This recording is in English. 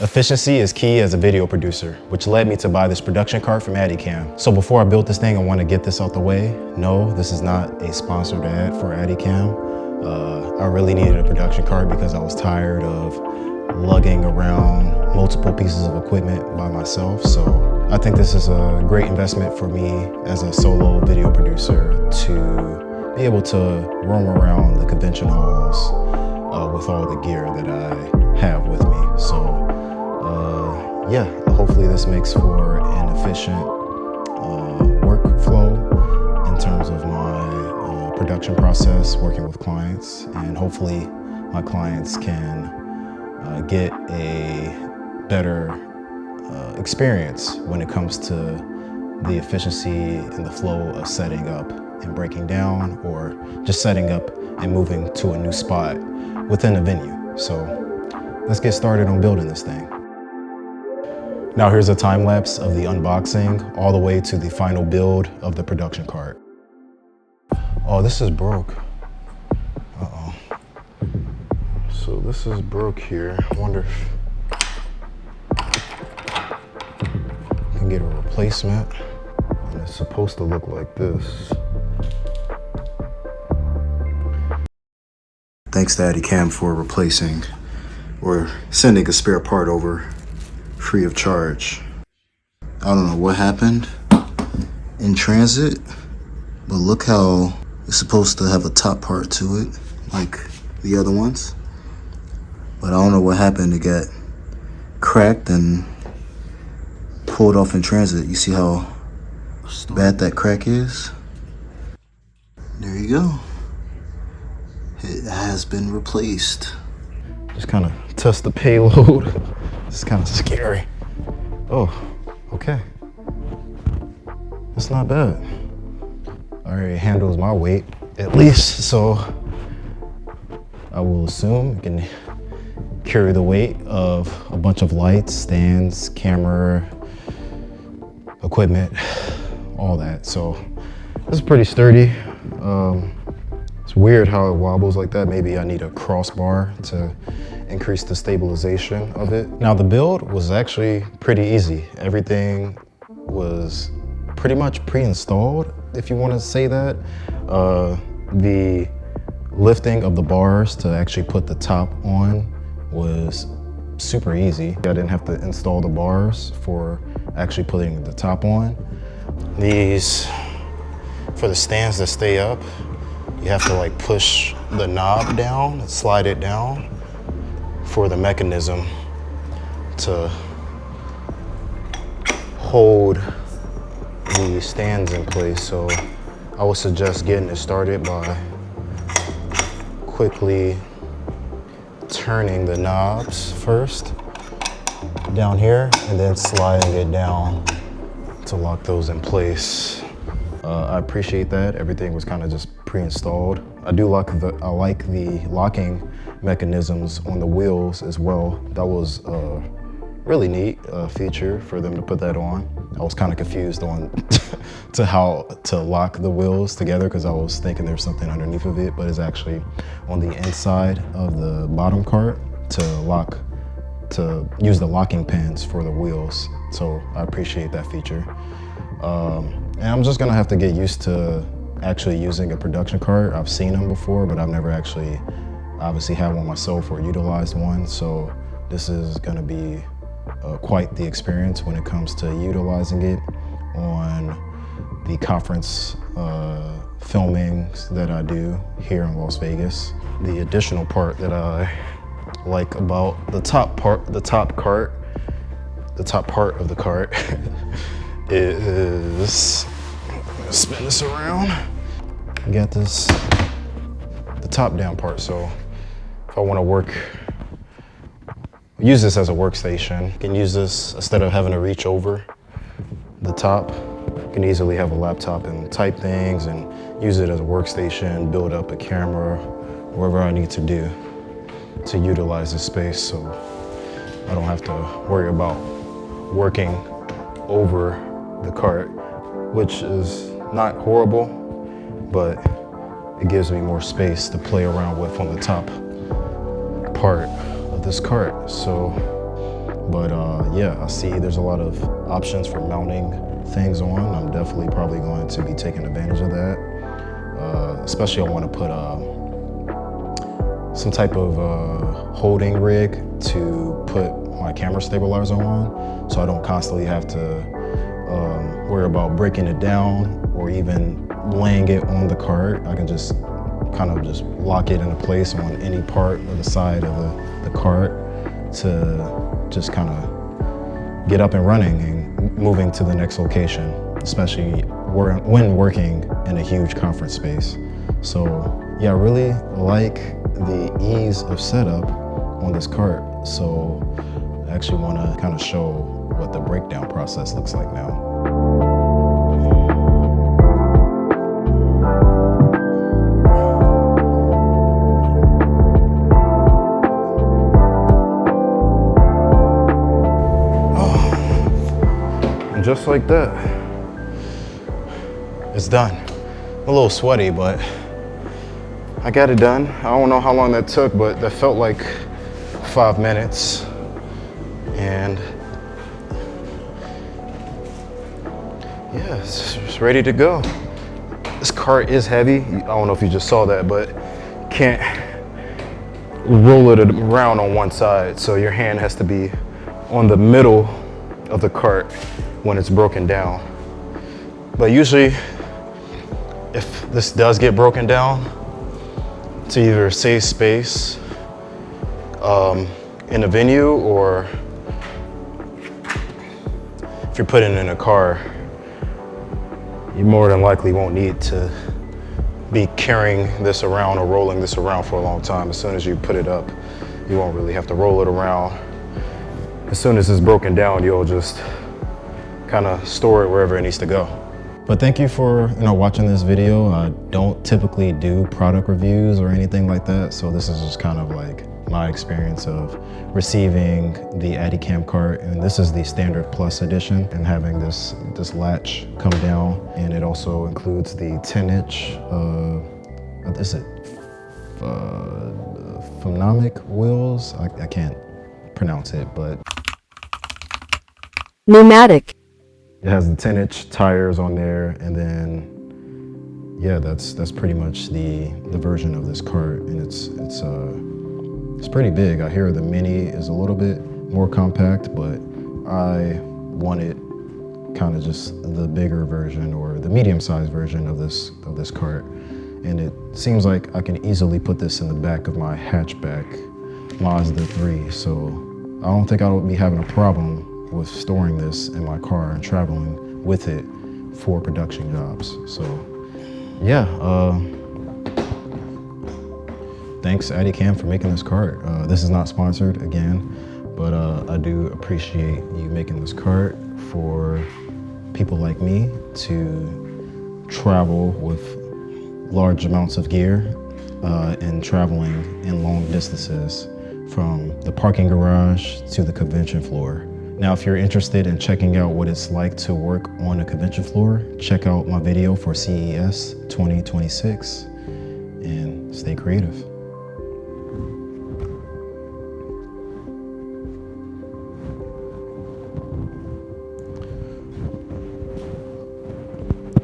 Efficiency is key as a video producer, which led me to buy this production cart from Adicam. So before I built this thing, I want to get this out the way. No, this is not a sponsored ad for Adicam. I really needed a production cart because I was tired of lugging around multiple pieces of equipment by myself. So I think this is a great investment for me as a solo video producer to be able to roam around the convention halls with all the gear that I have with me. So yeah, hopefully this makes for an efficient workflow in terms of my production process, working with clients, and hopefully my clients can get a better experience when it comes to the efficiency and the flow of setting up and breaking down, or just setting up and moving to a new spot within a venue. So let's get started on building this thing. Now here's a time lapse of the unboxing all the way to the final build of the production cart. Oh, this is broke. Uh-oh. So this is broke here. I wonder if I can get a replacement. And it's supposed to look like this. Thanks to Adicam for replacing or sending a spare part over free of charge. I don't know what happened in transit, but look how it's supposed to have a top part to it, like the other ones. But I don't know what happened to get cracked and pulled off in transit. You see how bad that crack is? There you go. It has been replaced. Just kind of test the payload. It's kind of scary. Oh, okay. It's not bad. All right, it handles my weight at least, so I will assume it can carry the weight of a bunch of lights, stands, camera, equipment, all that. So this is pretty sturdy. It's weird how it wobbles like that. Maybe I need a crossbar to increase the stabilization of it. Now the build was actually pretty easy. Everything was pretty much pre-installed, if you want to say that. The lifting of the bars to actually put the top on was super easy. I didn't have to install the bars for actually putting the top on. These, for the stands that stay up, you have to like push the knob down and slide it down for the mechanism to hold the stands in place. So I would suggest getting it started by quickly turning the knobs first down here and then sliding it down to lock those in place. I appreciate that. Everything was kind of just pre-installed. I like the locking mechanisms on the wheels as well. That was a really neat feature for them to put that on. I was kind of confused on to how to lock the wheels together because I was thinking there's something underneath of it, but it's actually on the inside of the bottom cart to use the locking pins for the wheels. So I appreciate that feature. And I'm just gonna have to get used to actually using a production cart. I've seen them before, but I've never actually obviously had one myself or utilized one. So this is gonna be quite the experience when it comes to utilizing it on the conference filmings that I do here in Las Vegas. The additional part that I like about the top part of the cart is, spin this around. I got this, the top down part. So if I want to use this as a workstation, I can use this instead of having to reach over the top. I can easily have a laptop and type things and use it as a workstation, build up a camera, whatever I need to do to utilize this space, so I don't have to worry about working over the cart, which is not horrible, but it gives me more space to play around with on the top part of this cart. So But yeah, I see there's a lot of options for mounting things on. I'm definitely probably going to be taking advantage of that. Especially I want to put some type of holding rig to put my camera stabilizer on, so I don't constantly have to worry about breaking it down or even laying it on the cart. I can just kind of just lock it into place on any part of the side of the cart to just kind of get up and running and moving to the next location, especially when working in a huge conference space. So yeah, I really like the ease of setup on this cart. So I actually want to kind of show what the breakdown process looks like now. And just like that, it's done. I'm a little sweaty, but I got it done. I don't know how long that took, but that felt like 5 minutes. And yeah, it's ready to go. This cart is heavy. I don't know if you just saw that, but can't roll it around on one side. So your hand has to be on the middle of the cart when it's broken down. But usually, if this does get broken down, to either save space in a venue, or if you're putting it in a car, you more than likely won't need to be carrying this around or rolling this around for a long time. As soon as you put it up, you won't really have to roll it around. As soon as it's broken down, you'll just kind of store it wherever it needs to go. But thank you for watching this video. I don't typically do product reviews or anything like that, so this is just kind of like my experience of receiving the Adicam cart, and this is the standard plus edition, and having this latch come down, and it also includes the 10-inch is it Phonamic wheels? I can't pronounce it, but pneumatic. It has the 10-inch tires on there, and then yeah, that's pretty much the version of this cart, and it's pretty big. I hear the Mini is a little bit more compact, but I wanted kind of just the bigger version or the medium-sized version of this cart, and it seems like I can easily put this in the back of my hatchback Mazda 3. So I don't think I would be having a problem with storing this in my car and traveling with it for production jobs. So yeah, thanks Adicam for making this cart. This is not sponsored again, but I do appreciate you making this cart for people like me to travel with large amounts of gear and traveling in long distances from the parking garage to the convention floor. Now, if you're interested in checking out what it's like to work on a convention floor, check out my video for CES 2026 and stay creative.